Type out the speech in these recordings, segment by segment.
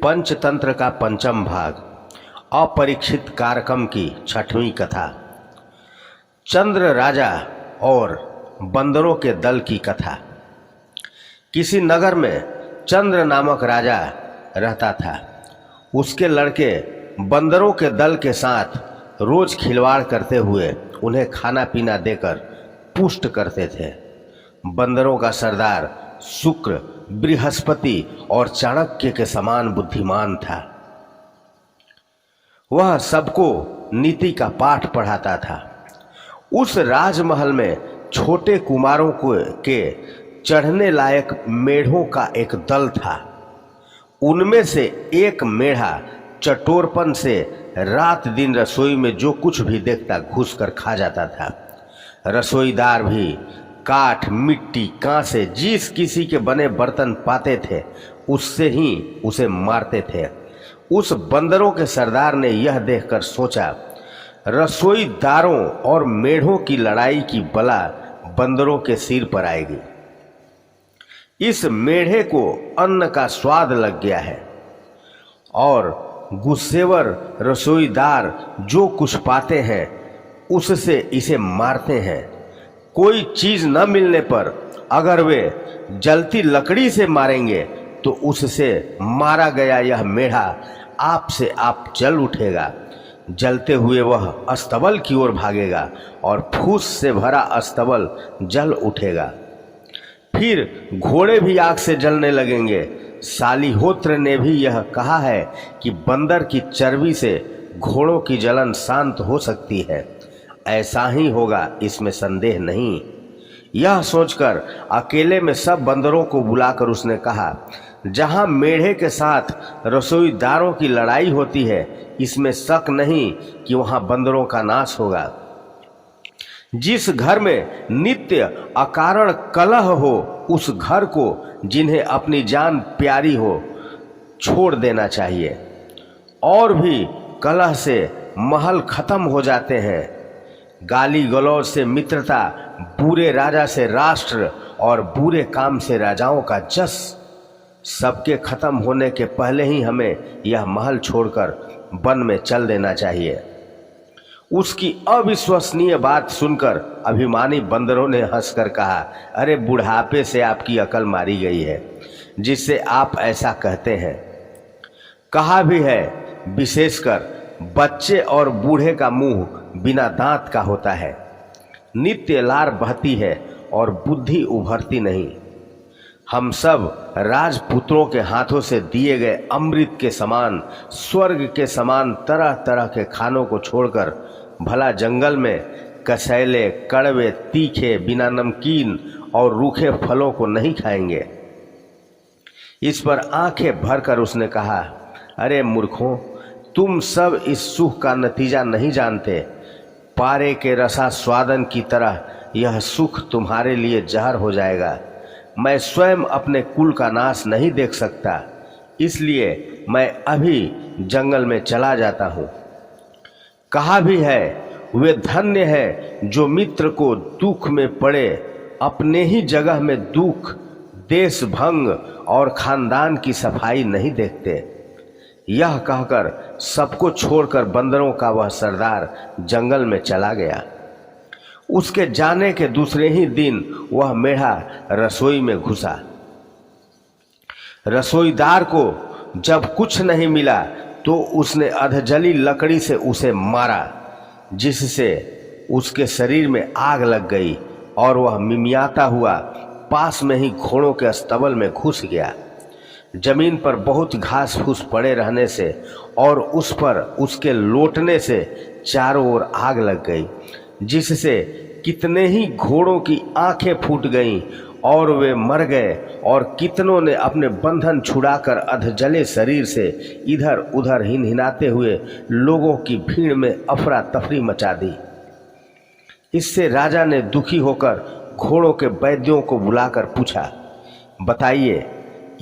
पंचतंत्र का पंचम भाग, अपरीक्षित कारकम की छठवीं कथा। चंद्र राजा और बंदरों के दल की कथा। किसी नगर में चंद्र नामक राजा रहता था। उसके लड़के बंदरों के दल के साथ रोज खिलवाड़ करते हुए उन्हें खाना पीना देकर पुष्ट करते थे। बंदरों का सरदार शुक्र, बृहस्पति और चाणक्य के समान बुद्धिमान था। वह सबको नीति का पाठ पढ़ाता था। उस राजमहल में छोटे कुमारों के चढ़ने लायक मेढ़ों का एक दल था। उनमें से एक मेढ़ा चटोरपन से रात दिन रसोई में जो कुछ भी देखता घुस कर खा जाता था। रसोईदार भी काठ, मिट्टी, कांसे जिस किसी के बने बर्तन पाते थे उससे ही उसे मारते थे। उस बंदरों के सरदार ने यह देखकर सोचा, रसोईदारों और मेढ़ों की लड़ाई की बला बंदरों के सिर पर आएगी। इस मेढ़े को अन्न का स्वाद लग गया है और गुस्सेवर रसोईदार जो कुछ पाते हैं उससे इसे मारते हैं। कोई चीज न मिलने पर अगर वे जलती लकड़ी से मारेंगे तो उससे मारा गया यह मेढ़ा आप से आप जल उठेगा। जलते हुए वह अस्तबल की ओर भागेगा और फूस से भरा अस्तबल जल उठेगा। फिर घोड़े भी आग से जलने लगेंगे। सालिहोत्र ने भी यह कहा है कि बंदर की चर्बी से घोड़ों की जलन शांत हो सकती है। ऐसा ही होगा, इसमें संदेह नहीं। यह सोचकर अकेले में सब बंदरों को बुलाकर उसने कहा, जहां मेढ़े के साथ रसोईदारों की लड़ाई होती है इसमें शक नहीं कि वहां बंदरों का नाश होगा। जिस घर में नित्य अकारण कलह हो उस घर को, जिन्हें अपनी जान प्यारी हो, छोड़ देना चाहिए। और भी कलह से महल खत्म हो जाते हैं। गाली गलौज से मित्रता, बुरे राजा से राष्ट्र और बुरे काम से राजाओं का जस। सबके खत्म होने के पहले ही हमें यह महल छोड़कर वन में चल देना चाहिए। उसकी अविश्वसनीय बात सुनकर अभिमानी बंदरों ने हंसकर कहा, अरे बुढ़ापे से आपकी अकल मारी गई है जिससे आप ऐसा कहते हैं। कहा भी है, विशेषकर बच्चे और बूढ़े का मुंह बिना दांत का होता है। नित्य लार बहती है और बुद्धि उभरती नहीं। हम सब राजपुत्रों के हाथों से दिए गए अमृत के समान, स्वर्ग के समान तरह तरह के खानों को छोड़कर भला जंगल में कसैले, कड़वे, तीखे, बिना नमकीन और रूखे फलों को नहीं खाएंगे। इस पर आंखें भरकर उसने कहा, अरे मूर्खों, तुम सब इस सुख का नतीजा नहीं जानते। पारे के रसा स्वादन की तरह यह सुख तुम्हारे लिए जहर हो जाएगा। मैं स्वयं अपने कुल का नाश नहीं देख सकता, इसलिए मैं अभी जंगल में चला जाता हूँ। कहा भी है, वे धन्य है जो मित्र को दुख में पड़े अपने ही जगह में दुख, देश भंग और खानदान की सफाई नहीं देखते। यह कहकर सबको छोड़कर बंदरों का वह सरदार जंगल में चला गया। उसके जाने के दूसरे ही दिन वह मेढ़ा रसोई में घुसा। रसोईदार को जब कुछ नहीं मिला तो उसने अधजली लकड़ी से उसे मारा, जिससे उसके शरीर में आग लग गई और वह मिमियाता हुआ पास में ही घोड़ों के अस्तबल में घुस गया। जमीन पर बहुत घास फूस पड़े रहने से और उस पर उसके लोटने से चारों ओर आग लग गई, जिससे कितने ही घोड़ों की आंखें फूट गईं और वे मर गए, और कितनों ने अपने बंधन छुड़ाकर अधजले शरीर से इधर उधर हिनहिनाते हुए लोगों की भीड़ में अफरा तफरी मचा दी। इससे राजा ने दुखी होकर घोड़ों के वैद्यों को बुलाकर पूछा, बताइए,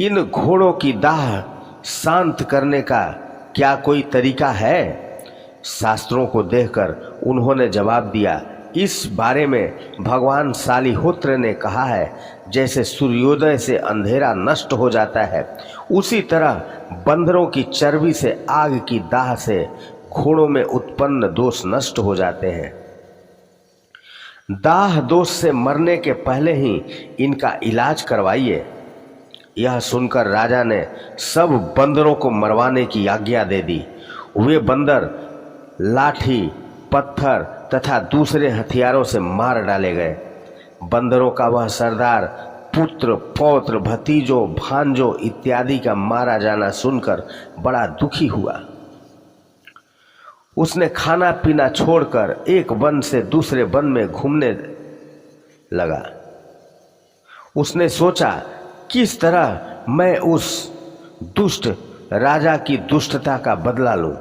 इन घोड़ों की दाह शांत करने का क्या कोई तरीका है? शास्त्रों को देखकर उन्होंने जवाब दिया, इस बारे में भगवान शालिहोत्र ने कहा है, जैसे सूर्योदय से अंधेरा नष्ट हो जाता है, उसी तरह बंदरों की चर्बी से आग की दाह से घोड़ों में उत्पन्न दोष नष्ट हो जाते हैं। दाह दोष से मरने के पहले ही इनका इलाज करवाइए। यह सुनकर राजा ने सब बंदरों को मरवाने की आज्ञा दे दी। वे बंदर लाठी, पत्थर तथा दूसरे हथियारों से मार डाले गए। बंदरों का वह सरदार पुत्र, पौत्र, भतीजों, भांजों इत्यादि का मारा जाना सुनकर बड़ा दुखी हुआ। उसने खाना पीना छोड़कर एक वन से दूसरे वन में घूमने लगा। उसने सोचा, किस तरह मैं उस दुष्ट राजा की दुष्टता का बदला लूं।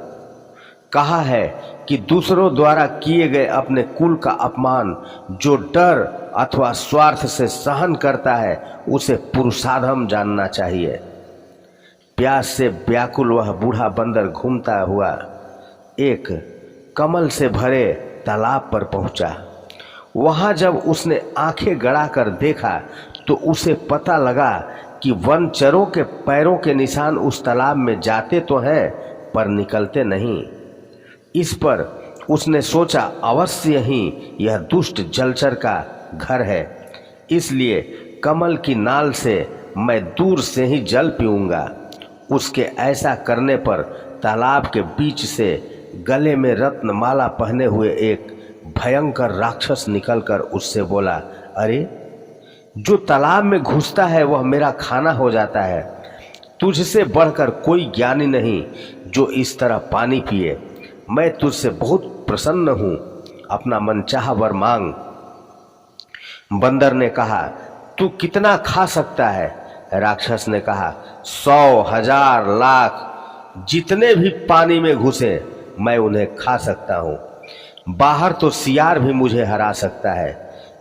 कहा है कि दूसरों द्वारा किए गए अपने कुल का अपमान जो डर अथवा स्वार्थ से सहन करता है, उसे पुरुषाधम जानना चाहिए। प्यास से व्याकुल वह बूढ़ा बंदर घूमता हुआ एक कमल से भरे तालाब पर पहुंचा। वहां जब उसने आंखें गड़ाकर देखा तो उसे पता लगा कि वनचरों के पैरों के निशान उस तालाब में जाते तो हैं पर निकलते नहीं। इस पर उसने सोचा, अवश्य ही यह दुष्ट जलचर का घर है, इसलिए कमल की नाल से मैं दूर से ही जल पीऊंगा। उसके ऐसा करने पर तालाब के बीच से गले में रत्नमाला पहने हुए एक भयंकर राक्षस निकलकर उससे बोला, अरे जो तालाब में घुसता है वह मेरा खाना हो जाता है। तुझसे बढ़कर कोई ज्ञानी नहीं जो इस तरह पानी पिए। मैं तुझसे बहुत प्रसन्न हूँ, अपना मनचाहा वर मांग। बंदर ने कहा, तू कितना खा सकता है? राक्षस ने कहा, 100, 1000, लाख जितने भी पानी में घुसे मैं उन्हें खा सकता हूँ। बाहर तो सियार भी मुझे हरा सकता है।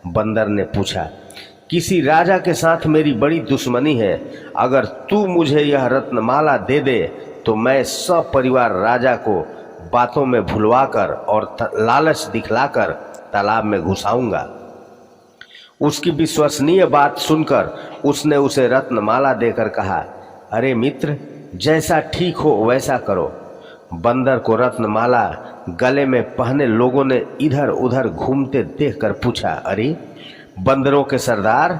बंदर ने पूछा, किसी राजा के साथ मेरी बड़ी दुश्मनी है, अगर तू मुझे यह रत्नमाला दे दे तो मैं सब परिवार राजा को बातों में भुलवाकर और लालच दिखलाकर तालाब में घुसाऊंगा। उसकी विश्वसनीय बात सुनकर उसने उसे रत्नमाला देकर कहा, अरे मित्र, जैसा ठीक हो वैसा करो। बंदर को रत्नमाला गले में पहने लोगों ने इधर उधर घूमते देखकर पूछा, अरे बंदरों के सरदार,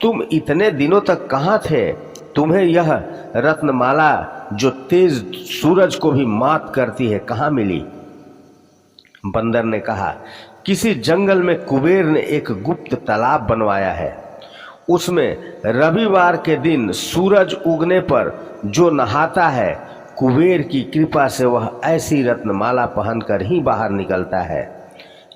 तुम इतने दिनों तक कहाँ थे? तुम्हें यह रत्नमाला जो तेज सूरज को भी मात करती है कहाँ मिली? बंदर ने कहा, किसी जंगल में कुबेर ने एक गुप्त तालाब बनवाया है। उसमें रविवार के दिन सूरज उगने पर जो नहाता है, कुबेर की कृपा से वह ऐसी रत्नमाला पहनकर ही बाहर निकलता है।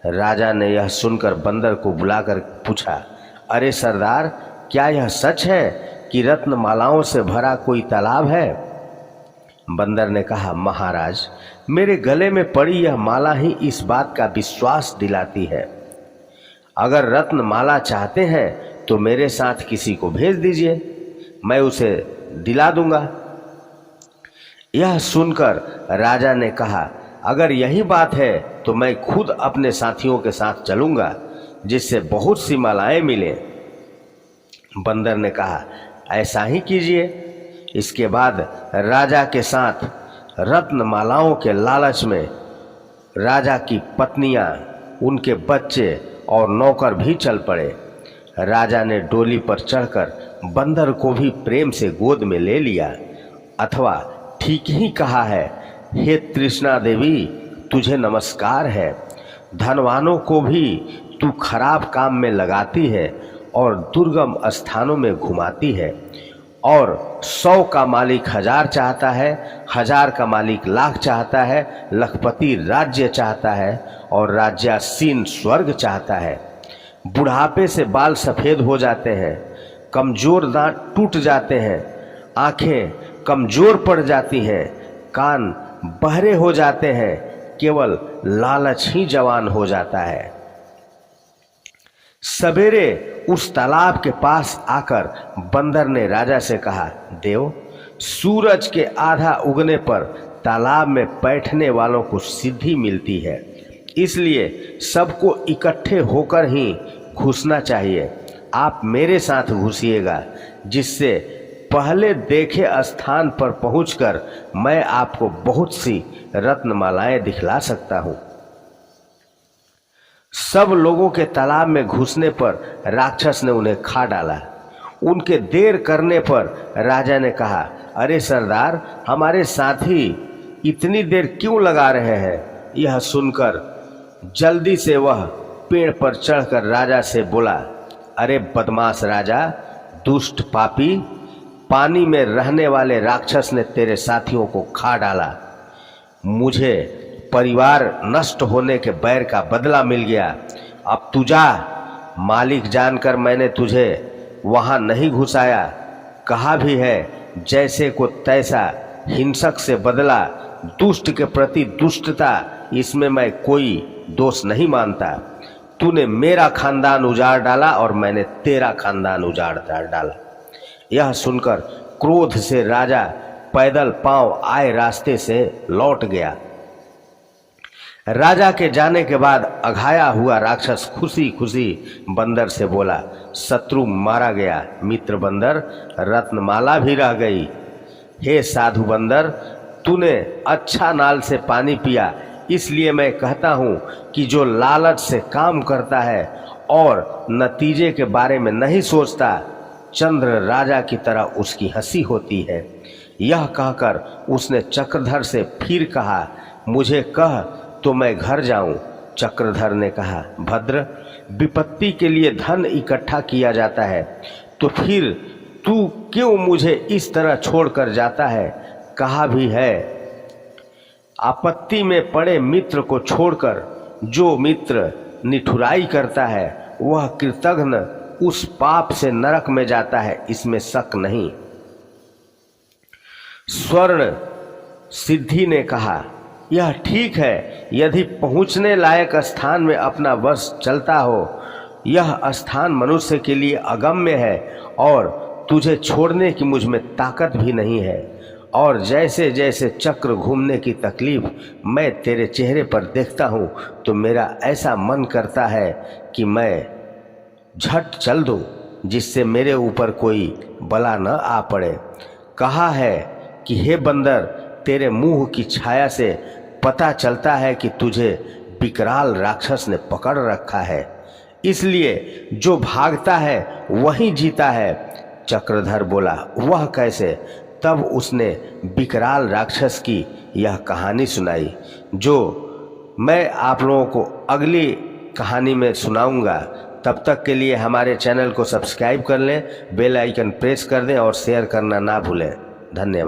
राजा ने यह सुनकर बंदर को बुलाकर पूछा, अरे सरदार, क्या यह सच है कि रत्नमालाओं से भरा कोई तालाब है? बंदर ने कहा, महाराज, मेरे गले में पड़ी यह माला ही इस बात का विश्वास दिलाती है। अगर रत्नमाला चाहते हैं तो मेरे साथ किसी को भेज दीजिए, मैं उसे दिला दूंगा। यह सुनकर राजा ने कहा, अगर यही बात है तो मैं खुद अपने साथियों के साथ चलूंगा, जिससे बहुत सी मालाएं मिलें। बंदर ने कहा, ऐसा ही कीजिए। इसके बाद राजा के साथ रत्नमालाओं के लालच में राजा की पत्नियां, उनके बच्चे और नौकर भी चल पड़े। राजा ने डोली पर चढ़कर बंदर को भी प्रेम से गोद में ले लिया, अथवा ठीक ही कहा है, हे तृष्णा देवी, तुझे नमस्कार है। धनवानों को भी तू खराब काम में लगाती है और दुर्गम स्थानों में घुमाती है, और 100 का मालिक 1000 चाहता है, 1000 का मालिक लाख चाहता है, लखपति राज्य चाहता है और राज्यासीन स्वर्ग चाहता है। बुढ़ापे से बाल सफ़ेद हो जाते हैं, कमजोर दांत टूट जाते हैं, आंखें कमजोर पड़ जाती हैं, कान बहरे हो जाते हैं, केवल लालच ही जवान हो जाता है। सवेरे उस तालाब के पास आकर बंदर ने राजा से कहा, देव, सूरज के आधा उगने पर तालाब में बैठने वालों को सिद्धि मिलती है, इसलिए सबको इकट्ठे होकर ही घुसना चाहिए। आप मेरे साथ घुसिएगा, जिससे पहले देखे स्थान पर पहुंचकर मैं आपको बहुत सी रत्नमालाएं दिखला सकता हूं। सब लोगों के तालाब में घुसने पर राक्षस ने उन्हें खा डाला। उनके देर करने पर राजा ने कहा, अरे सरदार, हमारे साथी इतनी देर क्यों लगा रहे हैं? यह सुनकर जल्दी से वह पेड़ पर चढ़कर राजा से बोला, अरे बदमाश राजा, दुष्ट पापी, पानी में रहने वाले राक्षस ने तेरे साथियों को खा डाला। मुझे परिवार नष्ट होने के बैर का बदला मिल गया। अब तू जा। मालिक जानकर मैंने तुझे वहां नहीं घुसाया। कहा भी है, जैसे को तैसा, हिंसक से बदला, दुष्ट के प्रति दुष्टता, इसमें मैं कोई दोष नहीं मानता। तूने मेरा खानदान उजाड़ डाला और मैंने तेरा खानदान उजाड़ डाला। यह सुनकर क्रोध से राजा पैदल पांव आए रास्ते से लौट गया। राजा के जाने के बाद अघाया हुआ राक्षस खुशी खुशी बंदर से बोला, शत्रु मारा गया, मित्र बंदर, रत्नमाला भी रह गई। हे साधु बंदर, तूने अच्छा नाल से पानी पिया, इसलिए मैं कहता हूँ कि जो लालच से काम करता है और नतीजे के बारे में नहीं सोचता, चंद्र राजा की तरह उसकी हंसी होती है। यह कहकर उसने चक्रधर से फिर कहा, मुझे कह तो मैं घर जाऊं। चक्रधर ने कहा, भद्र, विपत्ति के लिए धन इकट्ठा किया जाता है, तो फिर तू क्यों मुझे इस तरह छोड़कर जाता है? कहा भी है, आपत्ति में पड़े मित्र को छोड़कर जो मित्र निठुराई करता है वह कृतघ्न उस पाप से नरक में जाता है, इसमें शक नहीं। स्वर्ण सिद्धि ने कहा, यह ठीक है, यदि पहुंचने लायक स्थान में अपना वश चलता हो। यह स्थान मनुष्य के लिए अगम्य है और तुझे छोड़ने की मुझ में ताकत भी नहीं है। और जैसे जैसे चक्र घूमने की तकलीफ मैं तेरे चेहरे पर देखता हूँ, तो मेरा ऐसा मन करता है कि मैं झट चल दूँ, जिससे मेरे ऊपर कोई बला न आ पड़े। कहा है कि हे बंदर, तेरे मुंह की छाया से पता चलता है कि तुझे विकराल राक्षस ने पकड़ रखा है, इसलिए जो भागता है वही जीता है। चक्रधर बोला, वह कैसे? तब उसने विकराल राक्षस की यह कहानी सुनाई, जो मैं आप लोगों को अगली कहानी में सुनाऊंगा। तब तक के लिए हमारे चैनल को सब्सक्राइब कर लें, बेल आइकन प्रेस कर दें और शेयर करना ना भूलें। धन्यवाद।